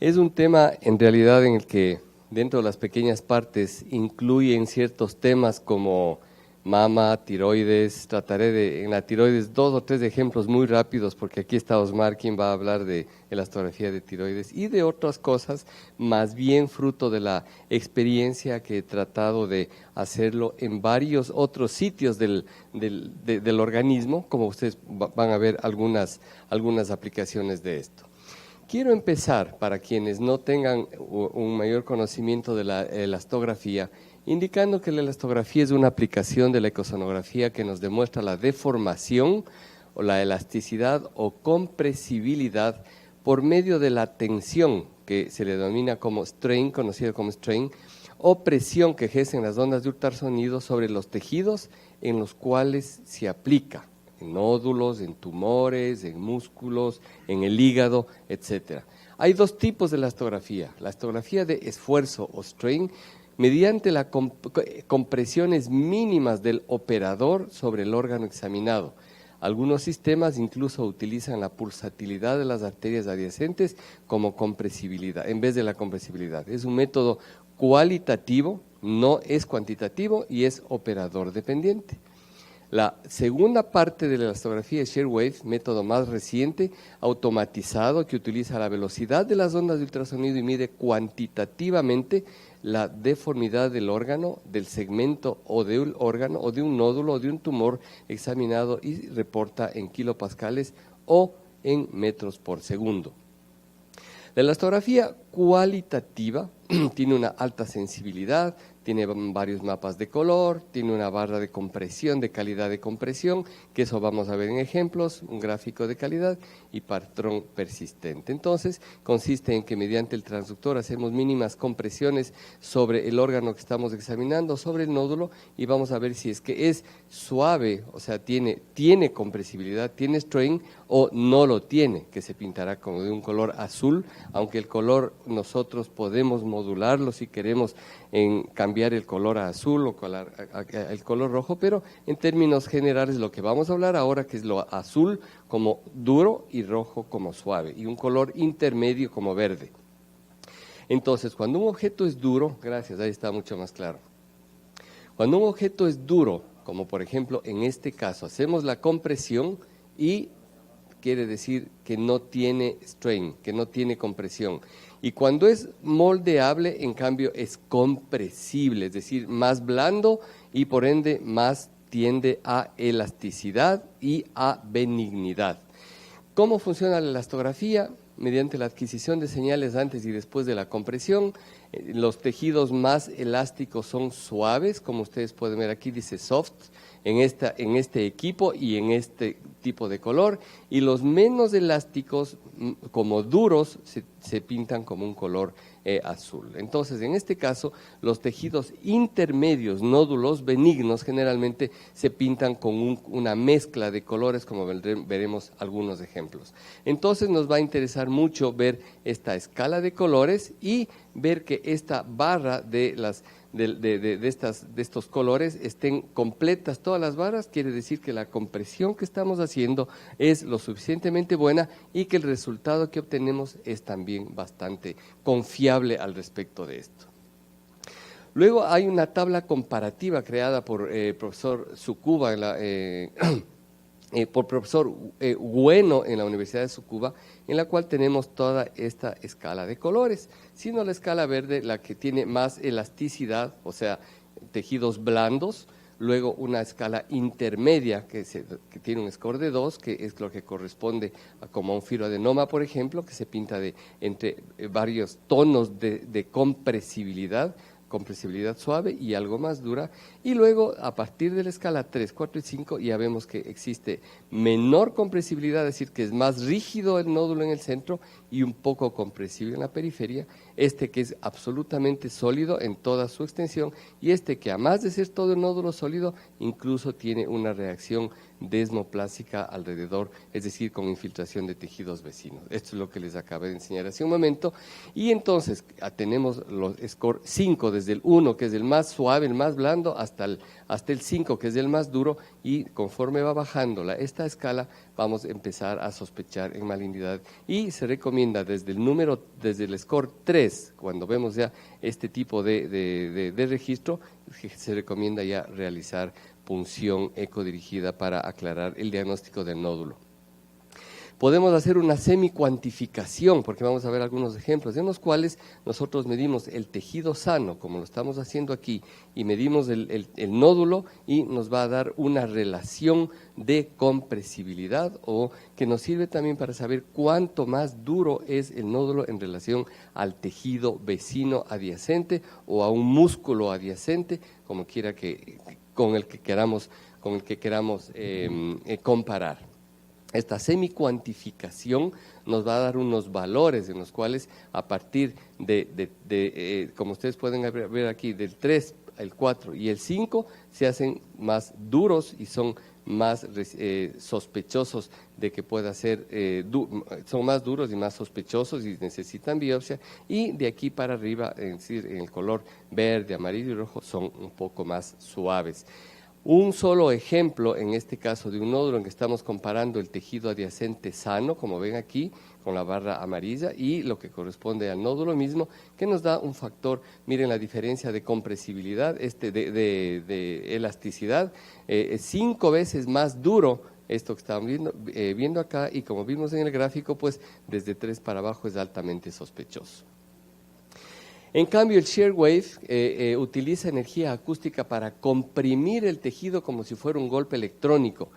Es un tema en realidad en el que dentro de las pequeñas partes incluyen ciertos temas como mama, tiroides. Trataré en la tiroides 2 o 3 ejemplos muy rápidos, porque aquí está Osmar, quien va a hablar de elastografía de tiroides y de otras cosas, más bien fruto de la experiencia que he tratado de hacerlo en varios otros sitios del organismo, como ustedes van a ver algunas aplicaciones de esto. Quiero empezar, para quienes no tengan un mayor conocimiento de la elastografía, indicando que la elastografía es una aplicación de la ecosonografía que nos demuestra la deformación o la elasticidad o compresibilidad por medio de la tensión, que se le denomina como strain, conocido como strain, o presión que ejercen las ondas de ultrasonido sobre los tejidos en los cuales se aplica, en nódulos, en tumores, en músculos, en el hígado, etc. Hay dos tipos de elastografía: la elastografía de esfuerzo o strain, mediante las compresiones mínimas del operador sobre el órgano examinado. Algunos sistemas incluso utilizan la pulsatilidad de las arterias adyacentes como compresibilidad, en vez de la compresibilidad. Es un método cualitativo, no es cuantitativo y es operador dependiente. La segunda parte de la elastografía es shear wave, método más reciente, automatizado, que utiliza la velocidad de las ondas de ultrasonido y mide cuantitativamente la deformidad del órgano, del segmento o de un órgano o de un nódulo o de un tumor examinado y reporta en kilopascales o en metros por segundo. La elastografía cualitativa tiene una alta sensibilidad, tiene varios mapas de color, tiene una barra de compresión, de calidad de compresión, que eso vamos a ver en ejemplos, un gráfico de calidad y patrón persistente. Entonces, consiste en que mediante el transductor hacemos mínimas compresiones sobre el órgano que estamos examinando, sobre el nódulo, y vamos a ver si es que es suave, o sea, tiene compresibilidad, tiene strain, o no lo tiene, que se pintará como de un color azul, aunque el color nosotros podemos modularlo si queremos en cambiar el color a azul o el color rojo, pero en términos generales lo que vamos a hablar ahora, que es lo azul como duro y rojo como suave, y un color intermedio como verde. Entonces, cuando un objeto es duro, gracias, ahí está mucho más claro. Cuando un objeto es duro, como por ejemplo en este caso, hacemos la compresión y quiere decir que no tiene strain, que no tiene compresión. Y cuando es moldeable, en cambio, es compresible, es decir, más blando y por ende más tiende a elasticidad y a benignidad. ¿Cómo funciona la elastografía? Mediante la adquisición de señales antes y después de la compresión. Los tejidos más elásticos son suaves, como ustedes pueden ver aquí, dice soft, en este equipo y en este tipo de color, y los menos elásticos, como duros, se pintan como un color azul. Entonces, en este caso, los tejidos intermedios, nódulos benignos, generalmente se pintan con una mezcla de colores, como veremos algunos ejemplos. Entonces, nos va a interesar mucho ver esta escala de colores y ver que esta barra de estos colores estén completas, todas las barras, quiere decir que la compresión que estamos haciendo es lo suficientemente buena y que el resultado que obtenemos es también bastante confiable al respecto de esto. Luego hay una tabla comparativa creada por profesor Tsukuba, por profesor Bueno en la Universidad de Tsukuba, en la cual tenemos toda esta escala de colores, sino la escala verde la que tiene más elasticidad, o sea, tejidos blandos, luego una escala intermedia que tiene un score de 2, que es lo que corresponde a como un fibroadenoma, por ejemplo, que se pinta entre varios tonos de compresibilidad suave y algo más dura, y luego a partir de la escala 3, 4 y 5 ya vemos que existe menor compresibilidad, es decir, que es más rígido el nódulo en el centro y un poco compresible en la periferia, que es absolutamente sólido en toda su extensión, y que además de ser todo el nódulo sólido, incluso tiene una reacción desmoplásica alrededor, es decir, con infiltración de tejidos vecinos. Esto es lo que les acabé de enseñar hace un momento, y entonces tenemos los score 5, desde el 1, que es el más suave, el más blando, hasta el 5, que es el más duro, y conforme va bajando esta escala vamos a empezar a sospechar en malignidad, y se recomienda desde el score 3, cuando vemos ya este tipo de registro, se recomienda ya realizar punción ecodirigida para aclarar el diagnóstico del nódulo. Podemos hacer una semi-cuantificación, porque vamos a ver algunos ejemplos, en los cuales nosotros medimos el tejido sano, como lo estamos haciendo aquí, y medimos el nódulo, y nos va a dar una relación de compresibilidad, o que nos sirve también para saber cuánto más duro es el nódulo en relación al tejido vecino adyacente o a un músculo adyacente, como quiera con el que queramos comparar. Esta semi-cuantificación nos va a dar unos valores en los cuales, a partir como ustedes pueden ver aquí, del 3, el 4 y el 5, se hacen más duros y son más sospechosos de que pueda ser, son más duros y más sospechosos y necesitan biopsia, y de aquí para arriba, es decir, en el color verde, amarillo y rojo, son un poco más suaves. Un solo ejemplo, en este caso, de un nódulo en que estamos comparando el tejido adyacente sano, como ven aquí, con la barra amarilla, y lo que corresponde al nódulo mismo, que nos da un factor, miren la diferencia de compresibilidad, de elasticidad, 5 veces más duro, esto que estamos viendo acá, y como vimos en el gráfico, pues desde 3 para abajo es altamente sospechoso. En cambio, el shear wave utiliza energía acústica para comprimir el tejido como si fuera un golpe electrónico.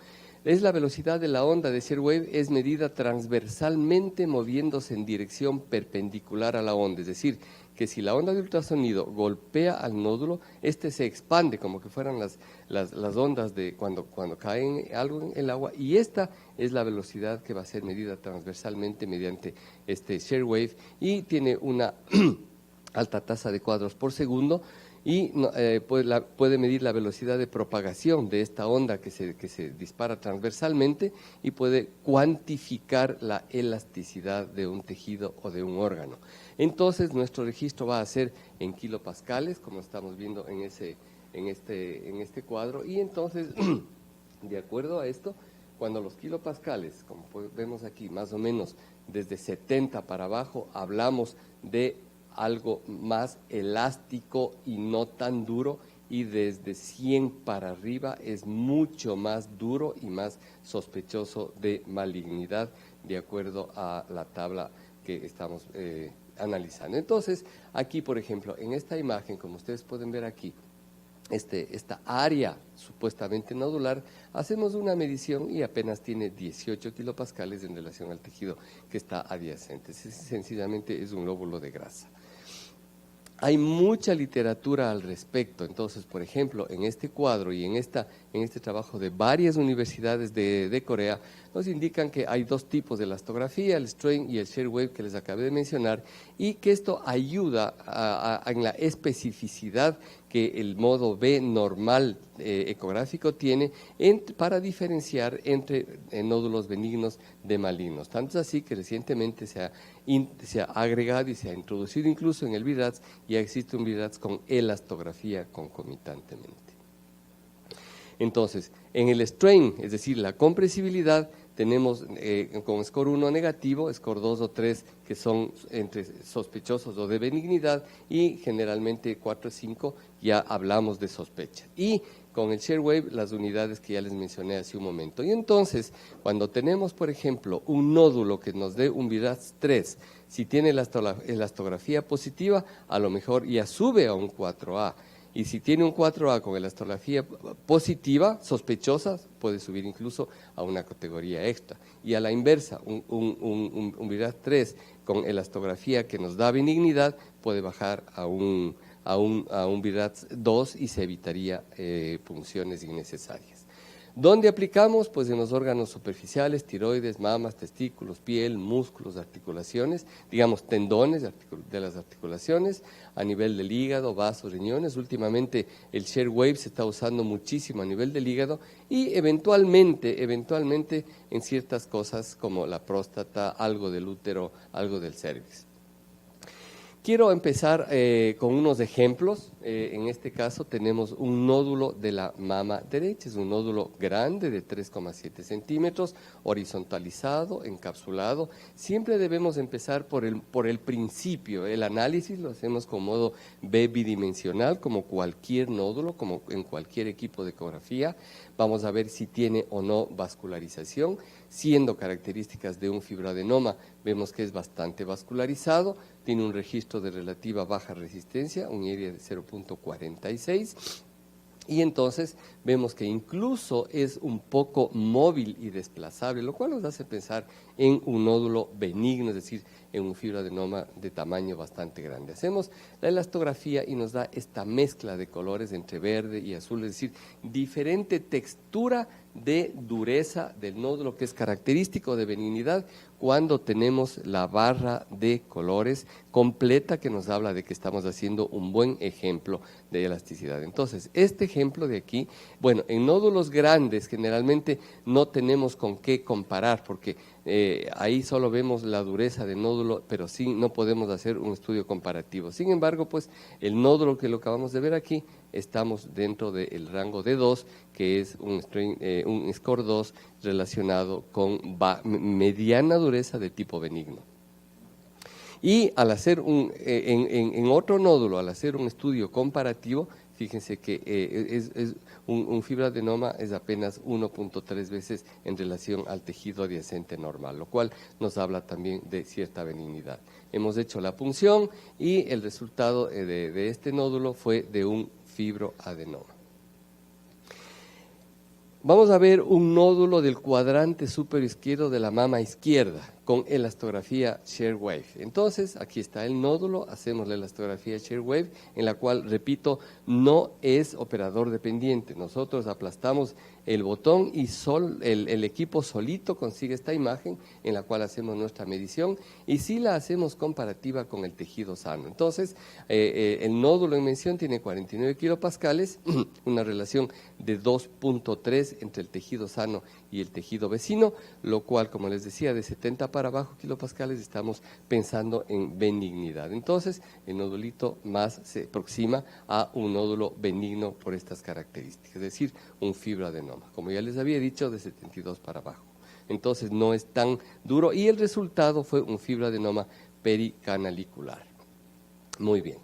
La velocidad de la onda de shear wave es medida transversalmente moviéndose en dirección perpendicular a la onda, es decir, que si la onda de ultrasonido golpea al nódulo, este se expande como que fueran las ondas de cuando cae algo en el agua, y esta es la velocidad que va a ser medida transversalmente mediante este shear wave, y tiene una alta tasa de cuadros por segundo, y puede medir la velocidad de propagación de esta onda que se dispara transversalmente, y puede cuantificar la elasticidad de un tejido o de un órgano. Entonces, nuestro registro va a ser en kilopascales, como estamos viendo en este cuadro, y entonces, de acuerdo a esto, cuando los kilopascales, como vemos aquí, más o menos desde 70 para abajo, hablamos de algo más elástico y no tan duro, y desde 100 para arriba es mucho más duro y más sospechoso de malignidad, de acuerdo a la tabla que estamos analizando. Entonces, aquí, por ejemplo, en esta imagen, como ustedes pueden ver aquí, esta área supuestamente nodular, hacemos una medición y apenas tiene 18 kilopascales en relación al tejido que está adyacente. Sencillamente es un lóbulo de grasa. Hay mucha literatura al respecto. Entonces, por ejemplo, en este cuadro y en este trabajo de varias universidades de Corea, nos indican que hay dos tipos de elastografía, el strain y el shear wave, que les acabé de mencionar, y que esto ayuda en la especificidad que el modo B normal ecográfico tiene para diferenciar entre nódulos benignos de malignos. Tanto es así que recientemente se ha agregado y se ha introducido incluso en el VIRATS, ya existe un VIRATS con elastografía concomitantemente. Entonces, en el strain, es decir, la compresibilidad, tenemos con score 1 negativo, score 2 o 3 que son entre sospechosos o de benignidad, y generalmente 4 o 5 ya hablamos de sospecha. Y con el shear wave, las unidades que ya les mencioné hace un momento. Y entonces, cuando tenemos, por ejemplo, un nódulo que nos dé un VIRATS 3, si tiene elastografía positiva, a lo mejor ya sube a un 4A. Y si tiene un 4A con elastografía positiva, sospechosa, puede subir incluso a una categoría extra. Y a la inversa, un VIRATS 3 con elastografía que nos da benignidad puede bajar a un VIRATS 2 y se evitaría punciones innecesarias. ¿Dónde aplicamos? Pues en los órganos superficiales, tiroides, mamas, testículos, piel, músculos, articulaciones, digamos tendones de las articulaciones, a nivel del hígado, vasos, riñones. Últimamente el shear wave se está usando muchísimo a nivel del hígado, y eventualmente en ciertas cosas como la próstata, algo del útero, algo del cérvix. Quiero empezar con unos ejemplos en este caso tenemos un nódulo de la mama derecha, es un nódulo grande de 3,7 centímetros, horizontalizado, encapsulado. Siempre debemos empezar por el principio. El análisis lo hacemos con modo B bidimensional, como cualquier nódulo, como en cualquier equipo de ecografía. Vamos a ver si tiene o no vascularización, siendo características de un fibroadenoma. Vemos que es bastante vascularizado, tiene un registro de relativa baja resistencia, un area de 0.46, y entonces vemos que incluso es un poco móvil y desplazable, lo cual nos hace pensar en un nódulo benigno, es decir, en un fibroadenoma de tamaño bastante grande. Hacemos la elastografía y nos da esta mezcla de colores entre verde y azul, es decir, diferente textura de dureza del nódulo, que es característico de benignidad cuando tenemos la barra de colores completa, que nos habla de que estamos haciendo un buen ejemplo de elasticidad. Entonces, este ejemplo de aquí, bueno, en nódulos grandes generalmente no tenemos con qué comparar, porque ahí solo vemos la dureza del nódulo, pero sí no podemos hacer un estudio comparativo. Sin embargo, pues el nódulo que lo acabamos de ver aquí, estamos dentro del rango de 2, que es un score 2 relacionado con mediana dureza de tipo benigno. Y al hacer en otro nódulo, al hacer un estudio comparativo, fíjense que un fibroadenoma es apenas 1.3 veces en relación al tejido adyacente normal, lo cual nos habla también de cierta benignidad. Hemos hecho la punción y el resultado de este nódulo fue de un fibroadenoma. Vamos a ver un nódulo del cuadrante superior izquierdo de la mama izquierda con elastografía shear wave. Entonces, aquí está el nódulo, hacemos la elastografía shear wave, en la cual, repito, no es operador dependiente. Nosotros aplastamos el botón y el equipo solito consigue esta imagen en la cual hacemos nuestra medición, y sí la hacemos comparativa con el tejido sano. Entonces, el nódulo en mención tiene 49 kilopascales, una relación de 2.3 entre el tejido sano y el tejido vecino, lo cual, como les decía, de 70 para abajo kilopascales estamos pensando en benignidad. Entonces, el nodulito más se aproxima a un nódulo benigno por estas características, es decir, un fibroadenoma, como ya les había dicho, de 72 para abajo. Entonces, no es tan duro y el resultado fue un fibroadenoma pericanalicular. Muy bien.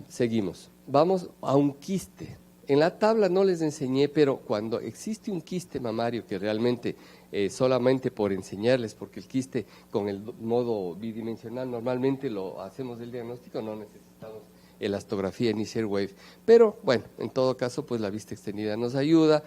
Seguimos. Vamos a un quiste. En la tabla no les enseñé, pero cuando existe un quiste mamario, que realmente solamente por enseñarles, porque el quiste con el modo bidimensional normalmente lo hacemos el diagnóstico, no necesitamos elastografía ni shear wave, pero bueno, en todo caso pues la vista extendida nos ayuda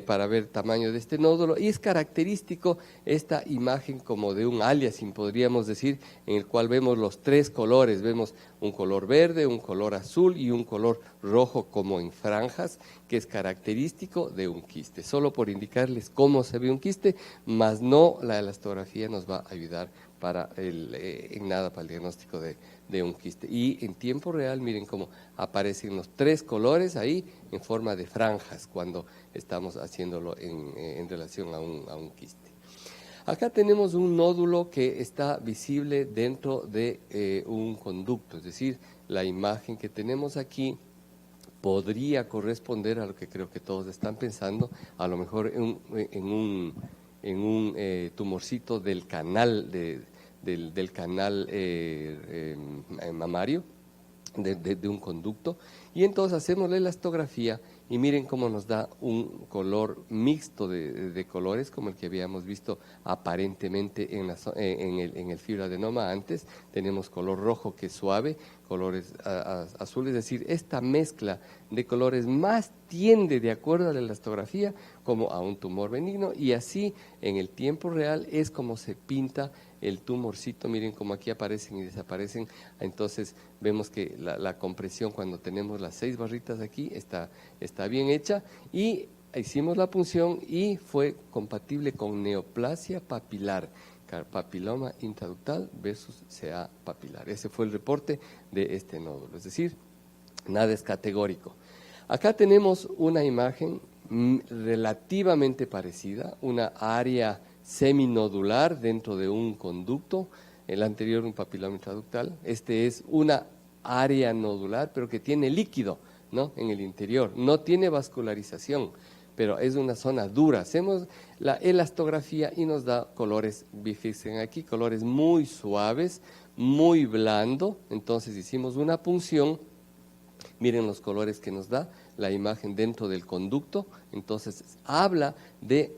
para ver el tamaño de este nódulo, y es característico esta imagen como de un aliasing, podríamos decir, en el cual vemos los tres colores, vemos un color verde, un color azul y un color rojo como en franjas, que es característico de un quiste. Solo por indicarles cómo se ve un quiste, más no la elastografía nos va a ayudar para en nada para el diagnóstico de un quiste. Y en tiempo real, miren cómo aparecen los tres colores ahí en forma de franjas cuando estamos haciéndolo en relación a un quiste. Acá tenemos un nódulo que está visible dentro de un conducto, es decir, la imagen que tenemos aquí podría corresponder a lo que creo que todos están pensando, a lo mejor en un tumorcito del canal del canal mamario, de un conducto, y entonces hacemos la elastografía y miren cómo nos da un color mixto de colores, como el que habíamos visto aparentemente en el fibroadenoma antes. Tenemos color rojo que es suave, colores azules, es decir, esta mezcla de colores más tiende, de acuerdo a la elastografía, como a un tumor benigno, y así en el tiempo real es como se pinta el tumorcito. Miren cómo aquí aparecen y desaparecen. Entonces vemos que la compresión, cuando tenemos las 6 barritas aquí, está bien hecha, y hicimos la punción y fue compatible con neoplasia papilar, papiloma intraductal versus CA papilar. Ese fue el reporte de este nódulo, es decir, nada es categórico. Acá tenemos una imagen relativamente parecida, una área seminodular dentro de un conducto, el anterior un papiloma intraductal, este es una área nodular, pero que tiene líquido, ¿no?, en el interior. No tiene vascularización, pero es una zona dura. Hacemos la elastografía y nos da colores, fíjense aquí, colores muy suaves, muy blando. Entonces hicimos una punción. Miren los colores que nos da la imagen dentro del conducto. Entonces habla de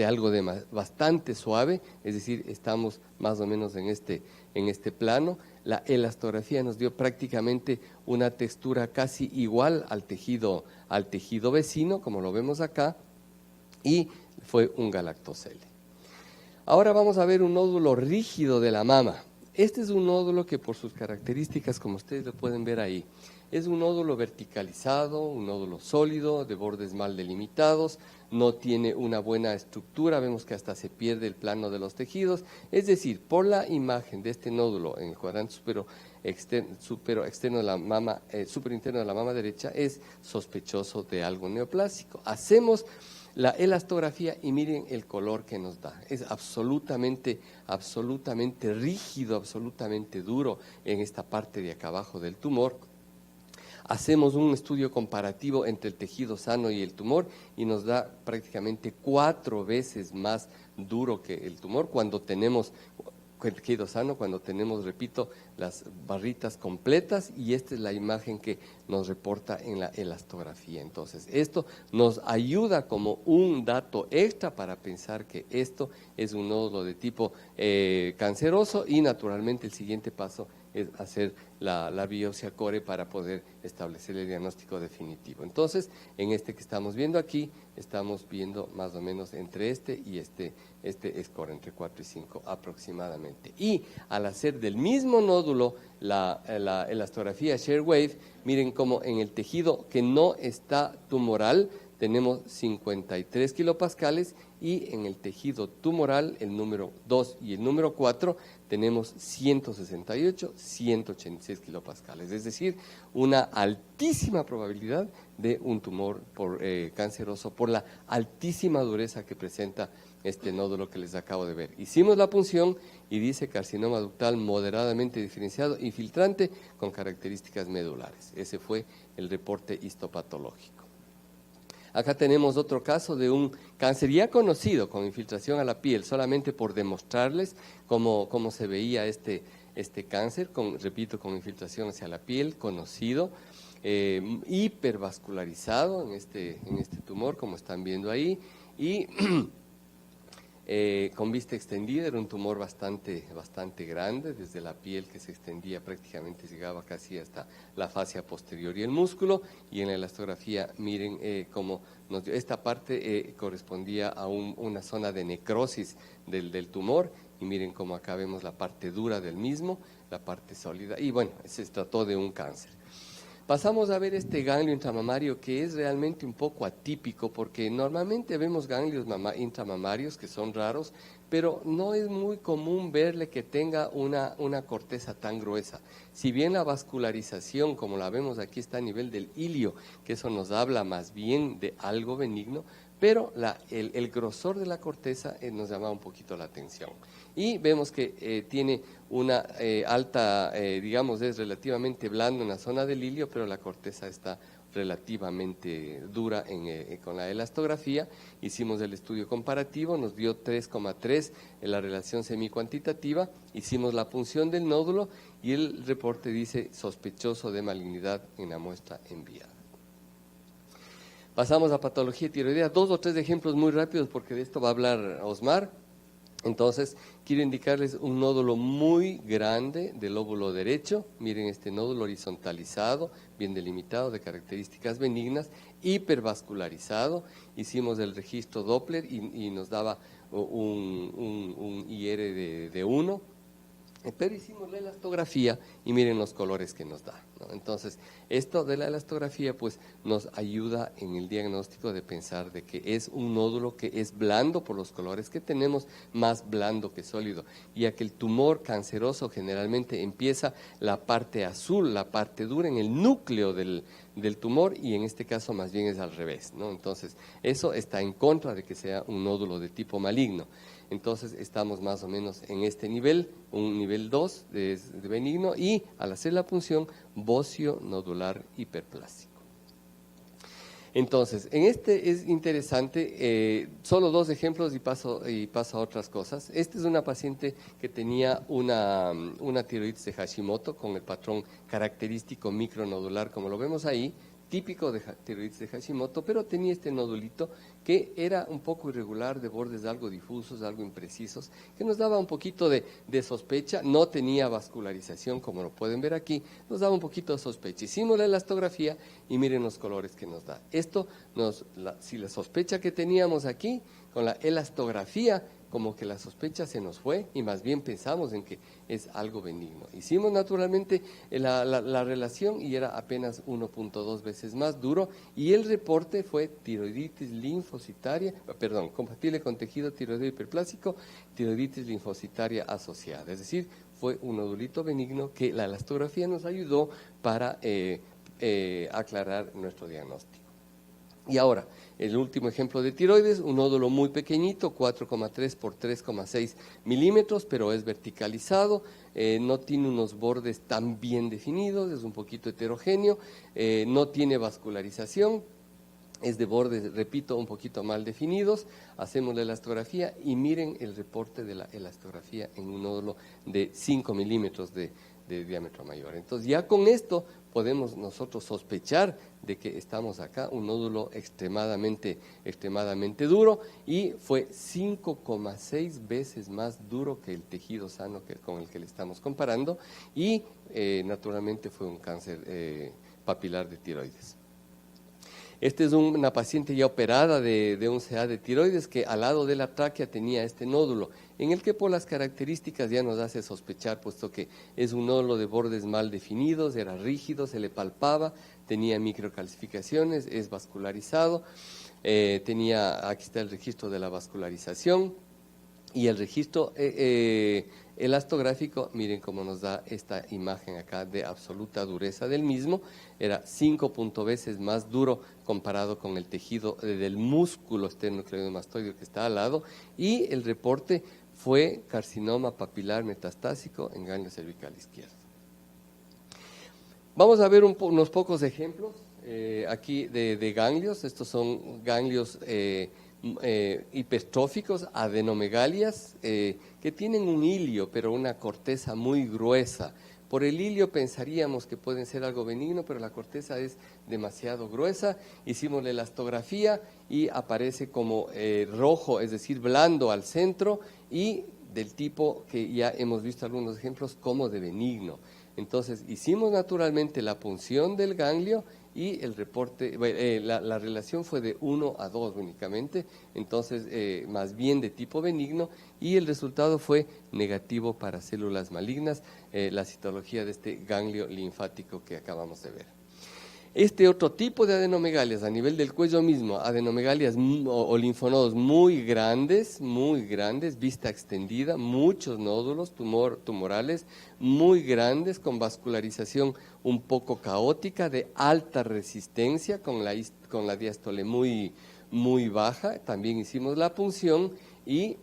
algo bastante suave, es decir, estamos más o menos en este plano. La elastografía nos dio prácticamente una textura casi igual al tejido vecino, como lo vemos acá, y fue un galactocele. Ahora vamos a ver un nódulo rígido de la mama. Este es un nódulo que por sus características, como ustedes lo pueden ver ahí, es un nódulo verticalizado, un nódulo sólido, de bordes mal delimitados, no tiene una buena estructura, vemos que hasta se pierde el plano de los tejidos. Es decir, por la imagen de este nódulo en el cuadrante superinterno de la mama derecha, es sospechoso de algo neoplásico. Hacemos la elastografía y miren el color que nos da. Es absolutamente rígido, absolutamente duro en esta parte de acá abajo del tumor. Hacemos un estudio comparativo entre el tejido sano y el tumor y nos da prácticamente 4 veces más duro que el tumor cuando tenemos el tejido sano, cuando tenemos, repito, las barritas completas, y esta es la imagen que nos reporta en la elastografía. Entonces, esto nos ayuda como un dato extra para pensar que esto es un nódulo de tipo canceroso, y naturalmente el siguiente paso es hacer la biopsia core para poder establecer el diagnóstico definitivo. Entonces, en este que estamos viendo aquí, estamos viendo más o menos entre este y este score, entre 4 y 5 aproximadamente. Y al hacer del mismo nódulo la elastografía Shear Wave, miren cómo en el tejido que no está tumoral tenemos 53 kilopascales, y en el tejido tumoral, el número 2 y el número 4, tenemos 168, 186 kilopascales. Es decir, una altísima probabilidad de un tumor canceroso por la altísima dureza que presenta este nódulo que les acabo de ver. Hicimos la punción y dice carcinoma ductal moderadamente diferenciado, infiltrante, con características medulares. Ese fue el reporte histopatológico. Acá tenemos otro caso de un cáncer ya conocido con infiltración a la piel, solamente por demostrarles cómo se veía este cáncer, repito, con infiltración hacia la piel, conocido, hipervascularizado en este tumor, como están viendo ahí, y con vista extendida. Era un tumor bastante grande, desde la piel que se extendía prácticamente, llegaba casi hasta la fascia posterior y el músculo. Y en la elastografía miren cómo nos dio. Esta parte correspondía a una zona de necrosis del tumor, y miren cómo acá vemos la parte dura del mismo, la parte sólida, y bueno, se trató de un cáncer. Pasamos a ver este ganglio intramamario, que es realmente un poco atípico, porque normalmente vemos ganglios intramamarios que son raros, pero no es muy común verle que tenga una corteza tan gruesa. Si bien la vascularización, como la vemos aquí, está a nivel del ilio, que eso nos habla más bien de algo benigno, pero el grosor de la corteza nos llama un poquito la atención. Y vemos que tiene una alta, digamos, es relativamente blando en la zona del ilio, pero la corteza está relativamente dura con la elastografía. Hicimos el estudio comparativo, nos dio 3,3 en la relación semicuantitativa, hicimos la punción del nódulo y el reporte dice sospechoso de malignidad en la muestra enviada. Pasamos a patología tiroidea, 2 o 3 ejemplos muy rápidos porque de esto va a hablar Osmar. Entonces, quiero indicarles un nódulo muy grande del lóbulo derecho. Miren este nódulo horizontalizado, bien delimitado, de características benignas, hipervascularizado. Hicimos el registro Doppler y nos daba un IR de 1. Pero hicimos la elastografía y miren los colores que nos da, ¿no? Entonces, esto de la elastografía pues nos ayuda en el diagnóstico de pensar de que es un nódulo que es blando por los colores que tenemos, más blando que sólido, ya que el tumor canceroso generalmente empieza la parte azul, la parte dura en el núcleo del del tumor, y en este caso más bien es al revés, ¿no? Entonces, eso está en contra de que sea un nódulo de tipo maligno. Entonces, estamos más o menos en este nivel, un nivel 2 de benigno, y al hacer la punción, bocio nodular hiperplásico. Entonces, en este es interesante, solo 2 ejemplos y paso a otras cosas. Esta es una paciente que tenía una tiroides de Hashimoto con el patrón característico micronodular, como lo vemos ahí, típico de tiroides de Hashimoto, pero tenía este nodulito que era un poco irregular, de bordes algo difusos, algo imprecisos, que nos daba un poquito de sospecha. No tenía vascularización, como lo pueden ver aquí, nos daba un poquito de sospecha. Hicimos la elastografía y miren los colores que nos da. Esto, si la sospecha que teníamos aquí, con la elastografía, como que la sospecha se nos fue y más bien pensamos en que es algo benigno. Hicimos naturalmente la relación y era apenas 1.2 veces más duro, y el reporte fue tiroiditis linfocitaria, compatible con tejido tiroideo hiperplásico, tiroiditis linfocitaria asociada. Es decir, fue un nodulito benigno que la elastografía nos ayudó para aclarar nuestro diagnóstico. Y ahora, el último ejemplo de tiroides, un nódulo muy pequeñito, 4,3 por 3,6 milímetros, pero es verticalizado, no tiene unos bordes tan bien definidos, es un poquito heterogéneo, no tiene vascularización, es de bordes, repito, un poquito mal definidos. Hacemos la elastografía y miren el reporte de la elastografía en un nódulo de 5 milímetros de diámetro mayor. Entonces, ya con esto podemos nosotros sospechar de que estamos acá, un nódulo extremadamente duro, y fue 5,6 veces más duro que el tejido sano con el que le estamos comparando, y naturalmente fue un cáncer papilar de tiroides. Esta es una paciente ya operada de un CA de tiroides que al lado de la tráquea tenía este nódulo, en el que por las características ya nos hace sospechar, puesto que es un nódulo de bordes mal definidos, era rígido, se le palpaba, tenía microcalcificaciones, es vascularizado, aquí está el registro de la vascularización, y el registro elastográfico, miren cómo nos da esta imagen acá de absoluta dureza del mismo. Era 5 veces más duro comparado con el tejido del músculo esternocleidomastoideo que está al lado, y el reporte fue carcinoma papilar metastásico en ganglio cervical izquierdo. Vamos a ver unos pocos ejemplos aquí de ganglios. Estos son ganglios hipertróficos, adenomegalias, que tienen un hilio, pero una corteza muy gruesa. Por el hilio pensaríamos que pueden ser algo benigno, pero la corteza es demasiado gruesa. Hicimos la elastografía y aparece como rojo, es decir, blando al centro, y del tipo que ya hemos visto algunos ejemplos como de benigno. Entonces, hicimos naturalmente la punción del ganglio y el reporte, la relación fue de 1 a 2 únicamente, entonces más bien de tipo benigno, y el resultado fue negativo para células malignas, la citología de este ganglio linfático que acabamos de ver. Este otro tipo de adenomegalias a nivel del cuello mismo, adenomegalias o linfonodos muy grandes, vista extendida, muchos nódulos tumorales muy grandes, con vascularización un poco caótica, de alta resistencia, con la diástole muy baja. También hicimos la punción y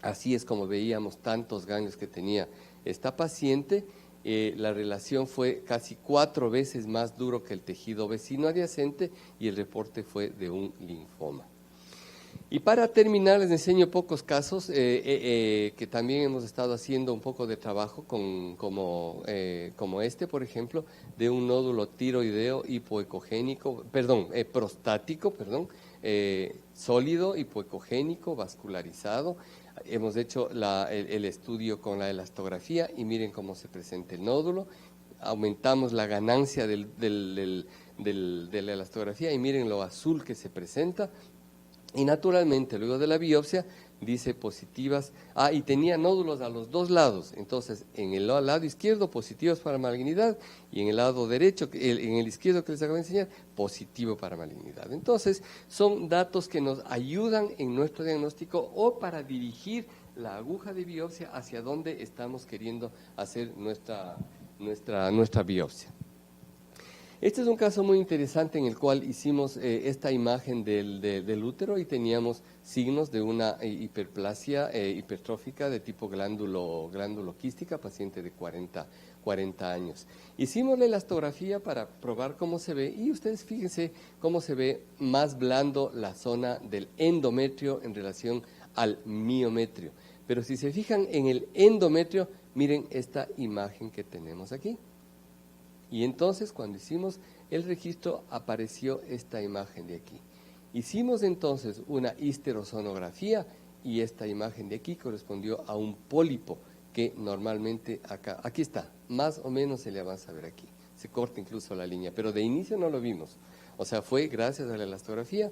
así es como veíamos tantos ganglios que tenía esta paciente. La relación fue casi 4 veces más duro que el tejido vecino adyacente, y el reporte fue de un linfoma. Y para terminar, les enseño pocos casos que también hemos estado haciendo un poco de trabajo como este, por ejemplo, de un nódulo tiroideo prostático, sólido, hipoecogénico, vascularizado. Hemos hecho el estudio con la elastografía y miren cómo se presenta el nódulo. Aumentamos la ganancia de la elastografía y miren lo azul que se presenta. Y naturalmente, luego de la biopsia, dice positivas. Y tenía nódulos a los 2 lados. Entonces, en el lado izquierdo, positivos para malignidad, y en el lado derecho, en el izquierdo que les acabo de enseñar, positivo para malignidad. Entonces, son datos que nos ayudan en nuestro diagnóstico o para dirigir la aguja de biopsia hacia donde estamos queriendo hacer nuestra biopsia. Este es un caso muy interesante en el cual hicimos esta imagen del útero y teníamos signos de una hiperplasia hipertrófica de tipo glándulo quística, paciente de 40 años. Hicimos la elastografía para probar cómo se ve y ustedes fíjense cómo se ve más blando la zona del endometrio en relación al miometrio. Pero si se fijan en el endometrio, miren esta imagen que tenemos aquí. Y entonces cuando hicimos el registro apareció esta imagen de aquí. Hicimos entonces una histerosonografía y esta imagen de aquí correspondió a un pólipo que normalmente aquí está, más o menos se le avanza a ver aquí. Se corta incluso la línea, pero de inicio no lo vimos. O sea, fue gracias a la elastografía,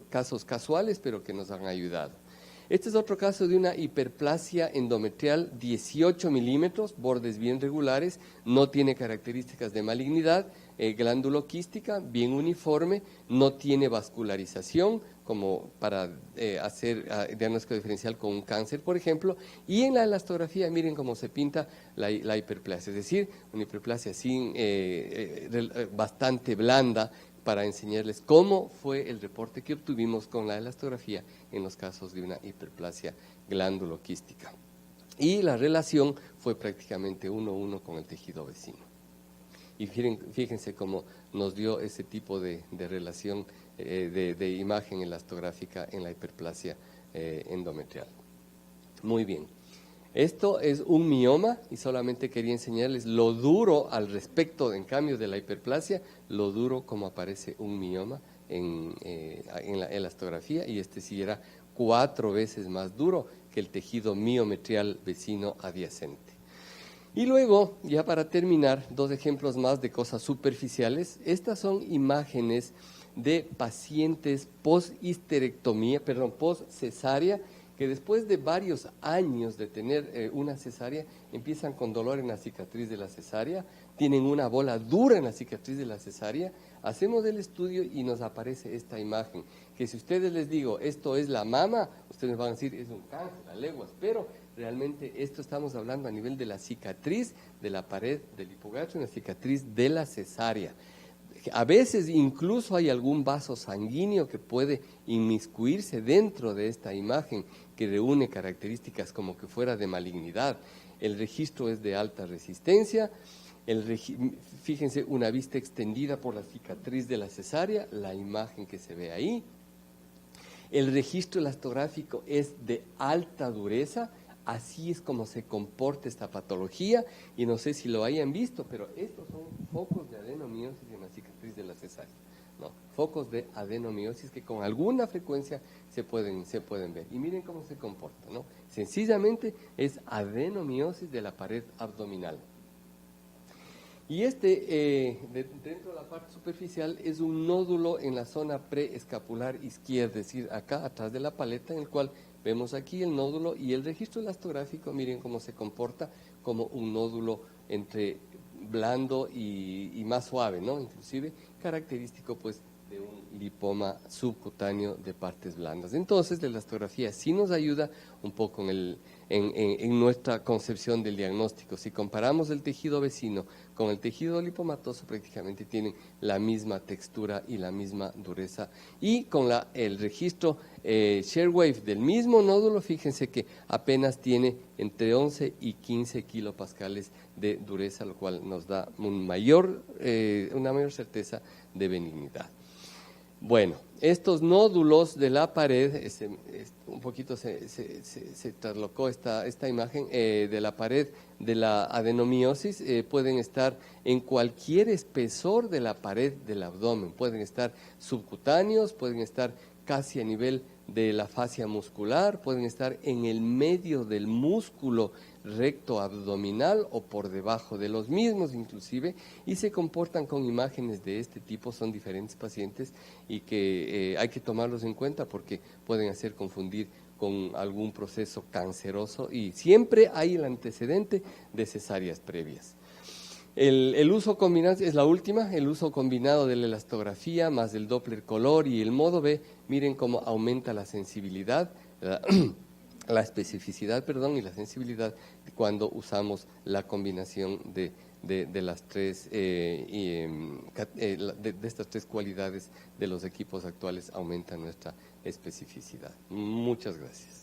casos casuales, pero que nos han ayudado. Este es otro caso de una hiperplasia endometrial 18 milímetros, bordes bien regulares, no tiene características de malignidad, glándulo quística, bien uniforme, no tiene vascularización como para hacer diagnóstico diferencial con un cáncer, por ejemplo, y en la elastografía miren cómo se pinta la hiperplasia, es decir, una hiperplasia bastante blanda, para enseñarles cómo fue el reporte que obtuvimos con la elastografía en los casos de una hiperplasia glanduloquística. Y la relación fue prácticamente 1:1 con el tejido vecino. Y fíjense cómo nos dio ese tipo de relación de imagen elastográfica en la hiperplasia endometrial. Muy bien. Esto es un mioma y solamente quería enseñarles lo duro al respecto, en cambio de la hiperplasia, lo duro como aparece un mioma en la elastografía, y este sí era 4 veces más duro que el tejido miometrial vecino adyacente. Y luego, ya para terminar, 2 ejemplos más de cosas superficiales. Estas son imágenes de pacientes post-histerectomía, post-cesárea, que después de varios años de tener una cesárea, empiezan con dolor en la cicatriz de la cesárea, tienen una bola dura en la cicatriz de la cesárea, hacemos el estudio y nos aparece esta imagen, que si ustedes les digo, esto es la mama, ustedes van a decir, es un cáncer, a leguas, pero realmente esto estamos hablando a nivel de la cicatriz de la pared del hipogastrio, una cicatriz de la cesárea. A veces incluso hay algún vaso sanguíneo que puede inmiscuirse dentro de esta imagen que reúne características como que fuera de malignidad. El registro es de alta resistencia. Fíjense, una vista extendida por la cicatriz de la cesárea, la imagen que se ve ahí. El registro elastográfico es de alta dureza. Así es como se comporta esta patología, y no sé si lo hayan visto, pero estos son focos de adenomiosis en la cicatriz de la cesárea, ¿no? Focos de adenomiosis que con alguna frecuencia se pueden ver. Y miren cómo se comporta, ¿no? Sencillamente es adenomiosis de la pared abdominal. Y dentro de la parte superficial, es un nódulo en la zona preescapular izquierda, es decir, acá atrás de la paleta, en el cual vemos aquí el nódulo, y el registro elastográfico, miren cómo se comporta como un nódulo entre blando y más suave, ¿no? Inclusive característico pues de un lipoma subcutáneo de partes blandas. Entonces la elastografía sí nos ayuda un poco en nuestra concepción del diagnóstico. Si comparamos el tejido vecino con el tejido lipomatoso, prácticamente tienen la misma textura y la misma dureza. Y con el registro Sharewave del mismo nódulo, fíjense que apenas tiene entre 11 y 15 kilopascales de dureza, lo cual nos da una mayor certeza de benignidad. Bueno, estos nódulos de la pared, un poquito se traslocó esta imagen de la pared de la adenomiosis, pueden estar en cualquier espesor de la pared del abdomen, pueden estar subcutáneos, pueden estar casi a nivel de la fascia muscular, pueden estar en el medio del músculo recto abdominal o por debajo de los mismos inclusive, y se comportan con imágenes de este tipo. Son diferentes pacientes y que hay que tomarlos en cuenta porque pueden hacer confundir con algún proceso canceroso, y siempre hay el antecedente de cesáreas previas. El uso combinado es la última, el uso combinado de la elastografía más el Doppler color y el modo B. Miren cómo aumenta la sensibilidad, la especificidad, y la sensibilidad cuando usamos la combinación de de las tres de estas tres cualidades de los equipos actuales aumenta nuestra especificidad. Muchas gracias.